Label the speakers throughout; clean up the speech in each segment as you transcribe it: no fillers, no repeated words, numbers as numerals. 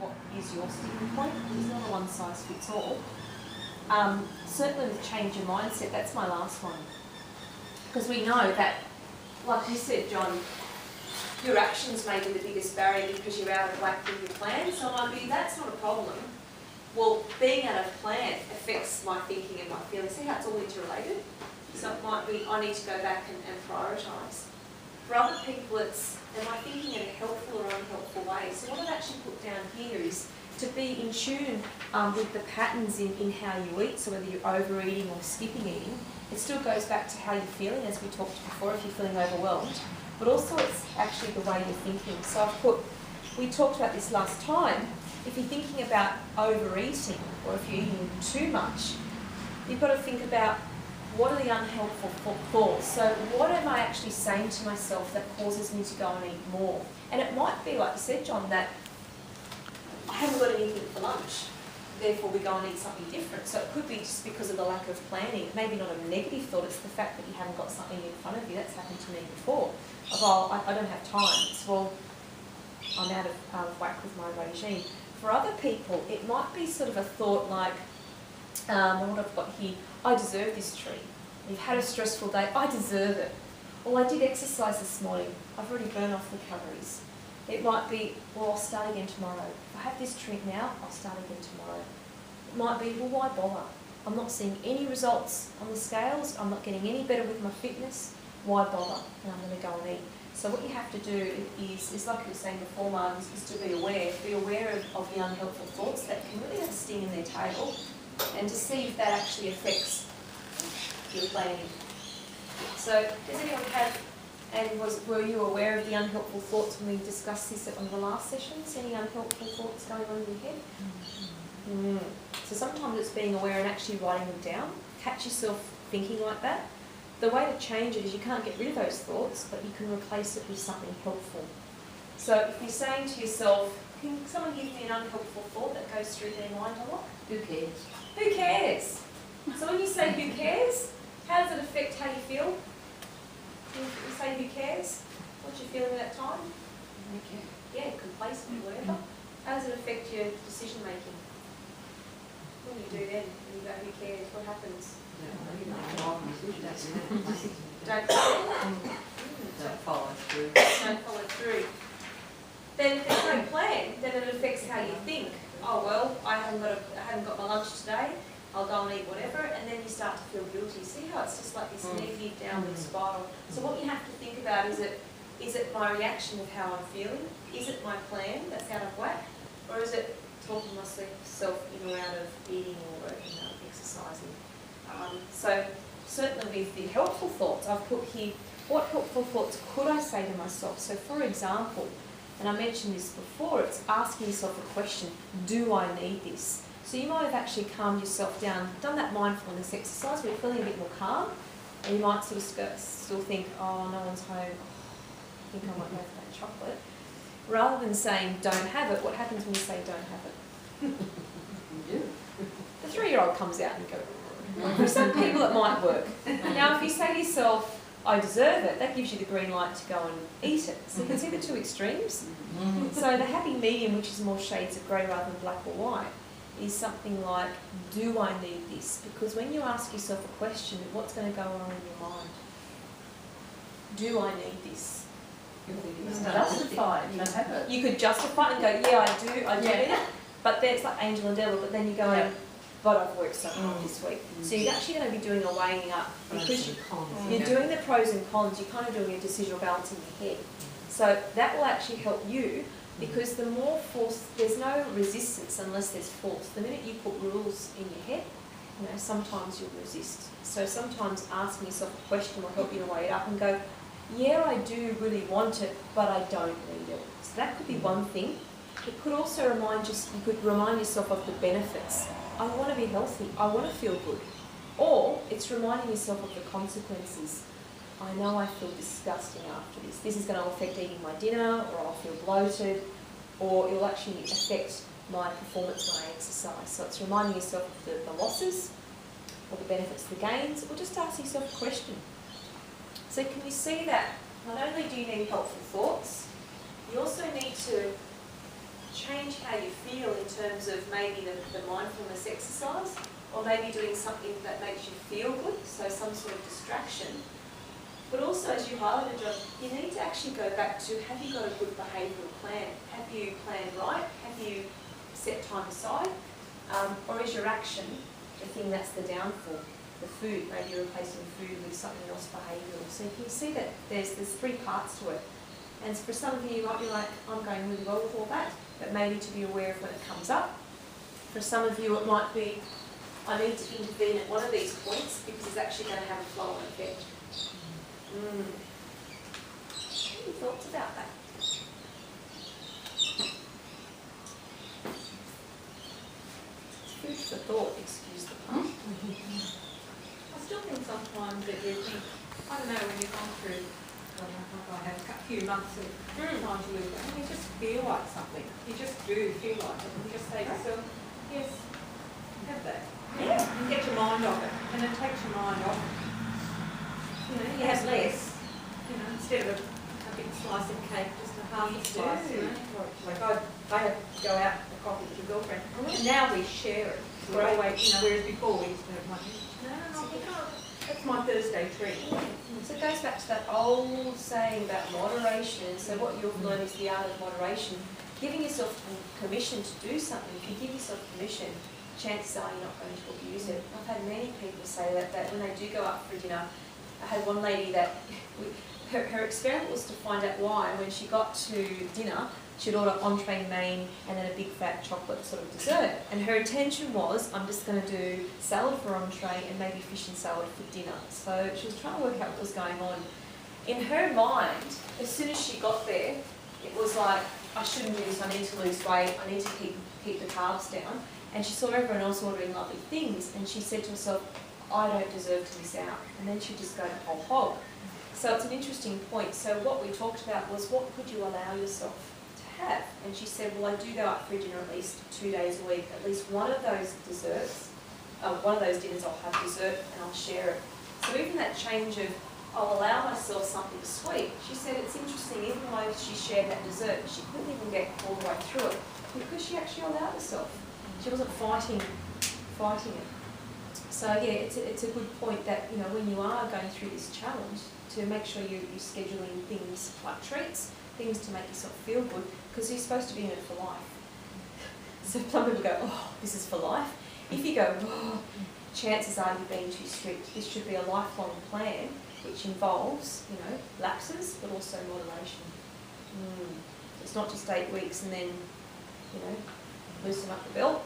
Speaker 1: what is your sticking point. There's not a one size fits all. Certainly with change your mindset, that's my last one. Because we know that, like you said, John, your actions may be the biggest barrier because you're out of whack with your plan. So it might be, that's not a problem. Well, being out of plan affects my thinking and my feelings. See how it's all interrelated? So it might be, I need to go back and prioritise. For other people, it's, am I thinking in a helpful or unhelpful way? So what I've actually put down here is to be in tune with the patterns in how you eat. So whether you're overeating or skipping eating, it still goes back to how you're feeling, as we talked before, if you're feeling overwhelmed. But also it's actually the way you're thinking. So I've put, we talked about this last time, if you're thinking about overeating or if you're eating too much, you've got to think about what are the unhelpful thoughts. So what am I actually saying to myself that causes me to go and eat more? And it might be, like you said, John, that I haven't got anything for lunch, therefore we go and eat something different. So it could be just because of the lack of planning. Maybe not a negative thought, it's the fact that you haven't got something in front of you. That's happened to me before. Of, oh, I don't have time. It's, well, I'm out of whack with my regime. For other people, it might be sort of a thought like, what I've got here, I deserve this treat. You've had a stressful day, I deserve it. Or I did exercise this morning, I've already burned off the calories. It might be, well, I'll start again tomorrow. If I have this treat now, I'll start again tomorrow. It might be, well, why bother? I'm not seeing any results on the scales, I'm not getting any better with my fitness, why bother? And I'm going to go and eat. So what you have to do is like you were saying before, Martin, is to be aware of the unhelpful thoughts that can really have a sting in their tail, and to see if that actually affects your planning. So does anyone have, and were you aware of the unhelpful thoughts when we discussed this at one of the last sessions? Any unhelpful thoughts going on in your head? So sometimes it's being aware and actually writing them down. Catch yourself thinking like that. The way to change it is you can't get rid of those thoughts, but you can replace it with something helpful. So if you're saying to yourself, can someone give me an unhelpful thought that goes through their mind a lot?
Speaker 2: Who cares?
Speaker 1: Who cares? So when you say who cares, how does it affect how you feel? You say who cares? What's your feeling at that time?
Speaker 2: Okay.
Speaker 1: Yeah, complacent or whatever. How does it affect your decision making? What do you do then when you go who cares? What happens?
Speaker 2: Don't follow through.
Speaker 1: Don't follow through. Then if there's no plan, then it affects how you think. Oh well, I haven't got my lunch today, I'll go and eat whatever, and then you start to feel guilty. See how it's just like this negative downward spiral. So what you have to think about is it my reaction of how I'm feeling? Is it my plan that's out of whack? Or is it talking myself in or out of eating or working out, exercising? So certainly with the helpful thoughts, I've put here, what helpful thoughts could I say to myself? So for example, and I mentioned this before, it's asking yourself a question, do I need this? So you might have actually calmed yourself down, done that mindfulness exercise where you're feeling a bit more calm, and you might sort of still think, oh, no one's home, I think I might go for that chocolate. Rather than saying don't have it, what happens when you say don't have it?
Speaker 2: You do.
Speaker 1: The 3-year-old comes out and goes, for some people it might work. Now if you say to yourself, I deserve it, that gives you the green light to go and eat it. So you can see the two extremes. So the happy medium, which is more shades of grey rather than black or white, is something like, do I need this? Because when you ask yourself a question, what's going to go on in your mind? Do I need this?
Speaker 2: You justify it. You don't have it.
Speaker 1: You could justify it and go, yeah, I do need it. But then it's like angel and devil, but then you go, but I've worked so hard this week. So you're actually going to be doing a weighing up, because you're doing the pros and cons, you're kind of doing a decisional balance in your head. So that will actually help you, because the more force, there's no resistance unless there's force. The minute you put rules in your head, you know, sometimes you'll resist. So sometimes asking yourself a question will help you to weigh it up and go, yeah, I do really want it, but I don't need it. So that could be one thing. It could also remind yourself of the benefits. I want to be healthy, I want to feel good. Or it's reminding yourself of the consequences. I know I feel disgusting after this. This is going to affect eating my dinner, or I'll feel bloated, or it will actually affect my performance when I exercise. So it's reminding yourself of the losses, or the benefits, the gains, or just asking yourself a question. So can you see that not only do you need helpful thoughts, you also need to change how you feel in terms of maybe the mindfulness exercise, or maybe doing something that makes you feel good, so some sort of distraction. But also, as you highlighted, John, you need to actually go back to, have you got a good behavioural plan? Have you planned right? Have you set time aside? Or is your action the thing that's the downfall? The food, maybe you're replacing food with something else behavioural. So you can see that there's 3 parts to it. And for some of you, you might be like, I'm going really well with all that, but maybe to be aware of when it comes up. For some of you, it might be, I need to intervene at one of these points because it's actually going to have a flow-on effect. Any thoughts about that? It's food for thought, excuse the pun.
Speaker 3: I still think sometimes that you think, I don't know, when you've gone through, I have a few months of time to live, and you just feel like something. You just do feel like it, and you just say to yourself, yes, have that.
Speaker 1: Yeah.
Speaker 3: And get your mind off it, and it takes your mind off. You know, you have less, you know, instead of a big slice of cake, just a half a slice, you know. Like I had to go out for coffee with your girlfriend, and now we share it. We
Speaker 1: Right.
Speaker 3: always, you know, whereas before we used to have one. No, I think, oh, that's my Thursday treat.
Speaker 1: So it goes back to that old saying about moderation. So what you've learned is the art of moderation. Giving yourself permission to do something. If you give yourself permission, chances are you're not going to abuse it. I've had many people say that when they do go out for dinner. I had one lady that, her experiment was to find out why, when she got to dinner, she'd order entree, main, and then a big fat chocolate sort of dessert. And her intention was, I'm just going to do salad for entree and maybe fish and salad for dinner. So she was trying to work out what was going on. In her mind, as soon as she got there, it was like, I shouldn't do this, I need to lose weight, I need to keep the carbs down. And she saw everyone else ordering lovely things, and she said to herself, I don't deserve to miss out. And then she'd just go to whole hog. So it's an interesting point. So what we talked about was, what could you allow yourself to have? And she said, well, I do go out for dinner at least 2 days a week. At least one of those desserts, one of those dinners I'll have dessert and I'll share it. So even that change of, I'll allow myself something sweet. She said it's interesting, even though she shared that dessert, she couldn't even get all the way through it because she actually allowed herself. She wasn't fighting it. So yeah, it's a good point that, you know, when you are going through this challenge, to make sure you're scheduling things like treats, things to make yourself feel good, because you're supposed to be in it for life. So some people go, oh, this is for life. If you go, oh, chances are you're being too strict. This should be a lifelong plan, which involves, you know, lapses, but also moderation. It's not just 8 weeks and then, you know, loosen up the belt.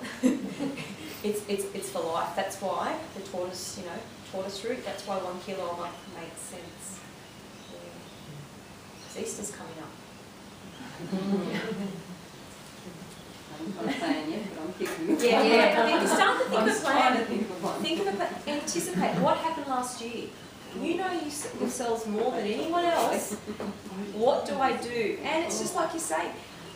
Speaker 1: it's for life. That's why the tortoise route, that's why 1 kilo a month makes sense. Yeah. Easter's coming up.
Speaker 2: I'm not saying yet, but I'm kicking.
Speaker 1: Yeah. I mean, start to think
Speaker 2: I'm
Speaker 1: of a
Speaker 2: trying to
Speaker 1: plan.
Speaker 2: think of one.
Speaker 1: Think of a plan. Anticipate what happened last year. You know yourselves more than anyone else. What do I do? And it's just like you say.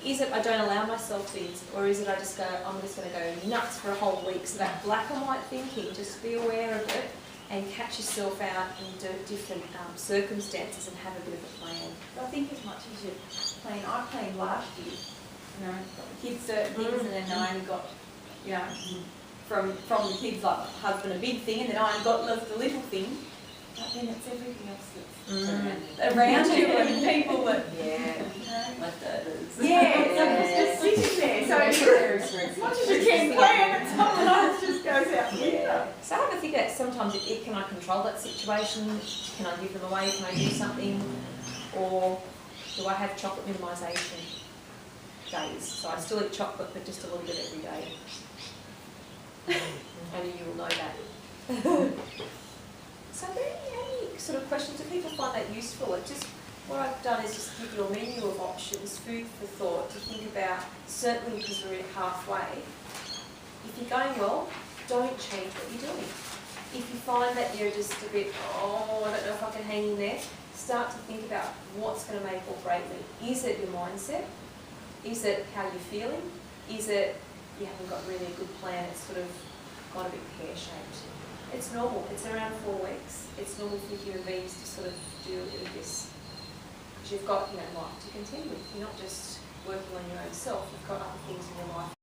Speaker 1: Is it I don't allow myself things, or is it I just go, I'm just going to go nuts for a whole week? So that black and white thinking, just be aware of it and catch yourself out in different circumstances and have a bit of a plan.
Speaker 4: I think as much as you plan, I planned last year, you know, got the kids certain things, and then I only got, you know, from the kids, like husband a big thing, and then I got the little thing. But then it's everything else that's around you and people that,
Speaker 2: Leftovers.
Speaker 4: it's just sitting there. So as much as you can plan, it sometimes just goes out the window.
Speaker 1: So have a think about sometimes can I control that situation? Can I give them away? Can I do something? Or do I have chocolate minimisation days? So I still eat chocolate, but just a little bit every day. Only you will know that. So are there any sort of questions? Do people find that useful? What I've done is just give you a menu of options, food for thought, to think about, certainly because we're halfway. If you're going well, don't change what you're doing. If you find that you're just a bit, I don't know if I can hang in there, start to think about what's going to make or break me. Is it your mindset? Is it how you're feeling? Is it you haven't got really a good plan, it's sort of got a bit pear-shaped? It's normal. It's around 4 weeks. It's normal for human beings to sort of do a bit of this. Because you've got, life to contend with. You're not just working on your own self, you've got other things in your life